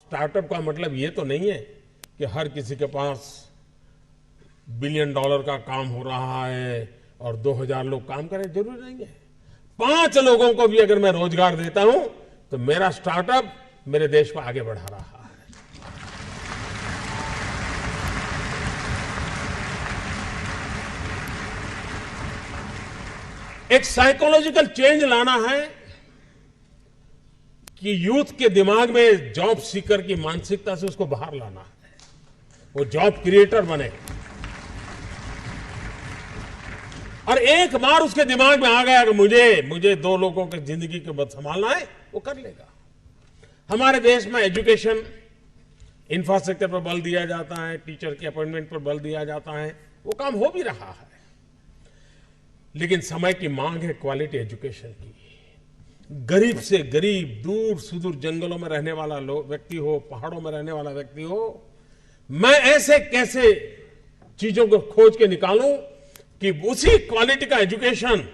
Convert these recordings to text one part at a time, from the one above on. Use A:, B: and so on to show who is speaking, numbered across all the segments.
A: Startup का मतलब ये तो नहीं है कि हर किसी के पास $1 बिलियन का काम हो रहा है और 2000 लोग काम करें, जरूरी नहीं है। 5 लोगों को भी अगर मैं रोजगार देता हूं तो मेरा स्टार्टअप मेरे देश को आगे बढ़ा रहा है। एक साइकोलॉजिकल चेंज लाना है कि यूथ के दिमाग में जॉब सीकर की मानसिकता से उसको बाहर लाना है, वो जॉब क्रिएटर बने। और एक बार उसके दिमाग में आ गया कि मुझे 2 लोगों की जिंदगी को बद संभालना है, वो कर लेगा। हमारे देश में एजुकेशन इंफ्रास्ट्रक्चर पर बल दिया जाता है, टीचर के अपॉइंटमेंट पर बल दिया जाता है, वो काम हो भी रहा है। लेकिन समय की मांग है क्वालिटी एजुकेशन की। गरीब से गरीब, दूर सुदूर जंगलों में रहने वाला व्यक्ति हो, पहाड़ों में रहने वाला व्यक्ति हो, मैं ऐसे कैसे चीजों को खोज के निकालूं कि उसी क्वालिटी का एजुकेशन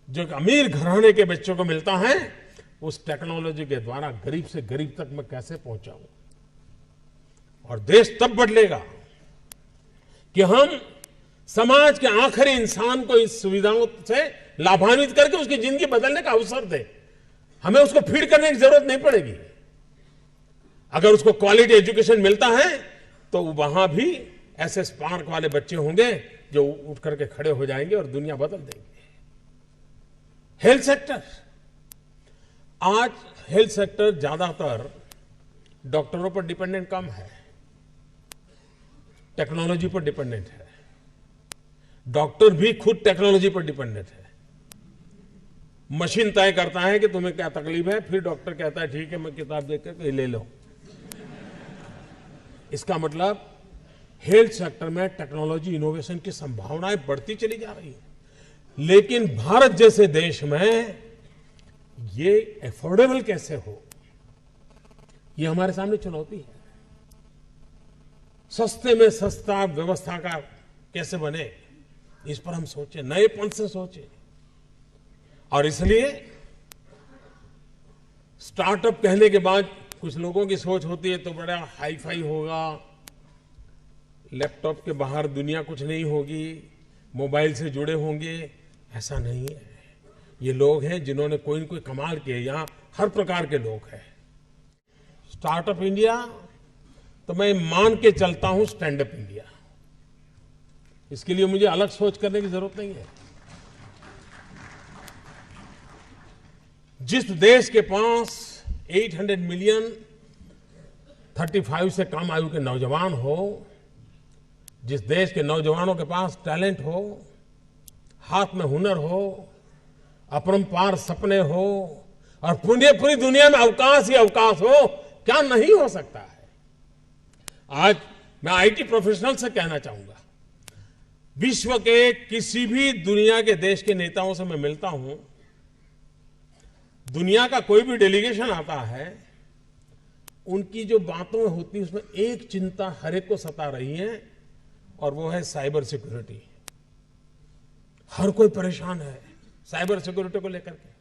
A: जो अमीर घराने के बच्चों को मिलता है, उस टेक्नोलॉजी के द्वारा गरीब से गरीब तक मैं कैसे पहुंचाऊं। और देश तब बदलेगा कि हम समाज के आखिरी इंसान को इस सुविधाओं से लाभान्वित करके उसकी जिंदगी बदलने का अवसर दे। हमें उसको फीड करने की जरूरत नहीं पड़ेगी। अगर उसको क्वालिटी एजुकेशन मिलता है तो वहां भी ऐसे स्पार्क वाले बच्चे होंगे जो उठ करके खड़े हो जाएंगे और दुनिया बदल देंगे। हेल्थ सेक्टर, आज हेल्थ सेक्टर ज्यादातर डॉक्टरों पर डिपेंडेंट कम है, टेक्नोलॉजी पर डिपेंडेंट है। डॉक्टर भी खुद टेक्नोलॉजी पर डिपेंडेंट है। मशीन तय करता है कि तुम्हें क्या तकलीफ है, फिर डॉक्टर कहता है ठीक है, मैं किताब देख कर ले लो। इसका मतलब हेल्थ सेक्टर में टेक्नोलॉजी इनोवेशन की संभावनाएं बढ़ती चली जा रही है। लेकिन भारत जैसे देश में ये अफोर्डेबल कैसे हो, ये हमारे सामने चुनौती है। सस्ते में सस्ता व्यवस्था का कैसे बने, इस पर हम सोचें, नएपन से सोचें। और इसलिए स्टार्टअप कहने के बाद कुछ लोगों की सोच होती है तो बड़ा हाई फाई होगा, लैपटॉप के बाहर दुनिया कुछ नहीं होगी, मोबाइल से जुड़े होंगे। ऐसा नहीं है। ये लोग हैं जिन्होंने कोई न कोई कमाल किए। यहां हर प्रकार के लोग हैं। स्टार्टअप इंडिया तो मैं मान के चलता हूं स्टैंड अप इंडिया। इसके लिए मुझे अलग सोच करने की जरूरत नहीं है। जिस देश के पास 800 मिलियन 35 से कम आयु के नौजवान हो, जिस देश के नौजवानों के पास टैलेंट हो, हाथ में हुनर हो, अपरंपार सपने हो और पूरी दुनिया में अवकाश ही अवकाश हो, क्या नहीं हो सकता है। आज मैं आईटी प्रोफेशनल से कहना चाहूंगा, विश्व के किसी भी दुनिया के देश के नेताओं से मैं मिलता हूं, दुनिया का कोई भी डेलीगेशन आता है, उनकी जो बातों होती है उसमें एक चिंता हर एक को सता रही है और वो है साइबर सिक्योरिटी। हर कोई परेशान है साइबर सिक्योरिटी को लेकर के।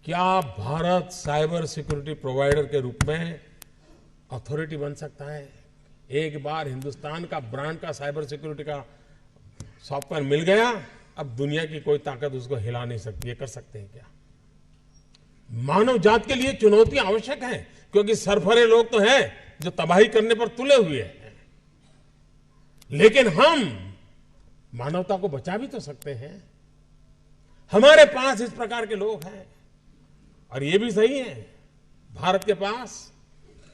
A: क्या भारत साइबर सिक्योरिटी प्रोवाइडर के रूप में अथॉरिटी बन सकता है? एक बार हिंदुस्तान का ब्रांड का साइबर सिक्योरिटी का सॉफ्टवेयर मिल गया, अब दुनिया की कोई ताकत उसको हिला नहीं सकती। ये कर सकते हैं क्या? मानव जात के लिए चुनौतियां आवश्यक हैं, क्योंकि सरफरे लोग तो हैं जो तबाही करने पर तुले हुए हैं, लेकिन हम मानवता को बचा भी तो सकते हैं। हमारे पास इस प्रकार के लोग हैं। और ये भी सही है, भारत के पास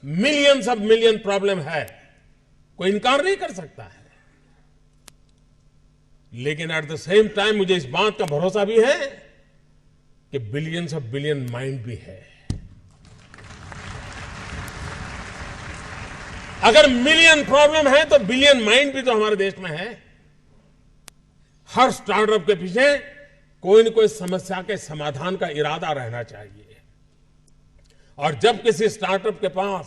A: मिलियंस ऑफ मिलियन प्रॉब्लम है, कोई इनकार नहीं कर सकता है। लेकिन एट द सेम टाइम मुझे इस बात का भरोसा भी है कि बिलियंस ऑफ बिलियन माइंड भी है। अगर मिलियन प्रॉब्लम है तो बिलियन माइंड भी तो हमारे देश में है। हर स्टार्टअप के पीछे कोई न कोई समस्या के समाधान का इरादा रहना चाहिए। और जब किसी स्टार्टअप के पास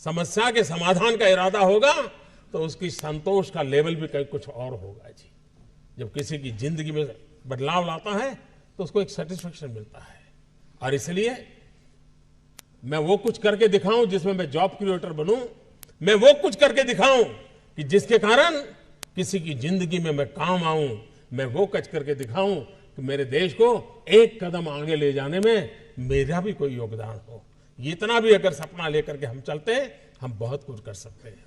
A: समस्या के समाधान का इरादा होगा तो उसकी संतोष का लेवल भी कहीं कुछ और होगा जी। जब किसी की जिंदगी में बदलाव लाता है तो उसको एक सेटिस्फेक्शन मिलता है। और इसलिए मैं वो कुछ करके दिखाऊं जिसमें मैं जॉब क्रिएटर बनूं, मैं वो कुछ करके दिखाऊं कि जिसके कारण किसी की जिंदगी में मैं काम आऊं, मैं वो कुछ करके दिखाऊं कि मेरे देश को एक कदम आगे ले जाने में मेरा भी कोई योगदान हो। इतना भी अगर सपना लेकर के हम चलते हैं, हम बहुत कुछ कर सकते हैं।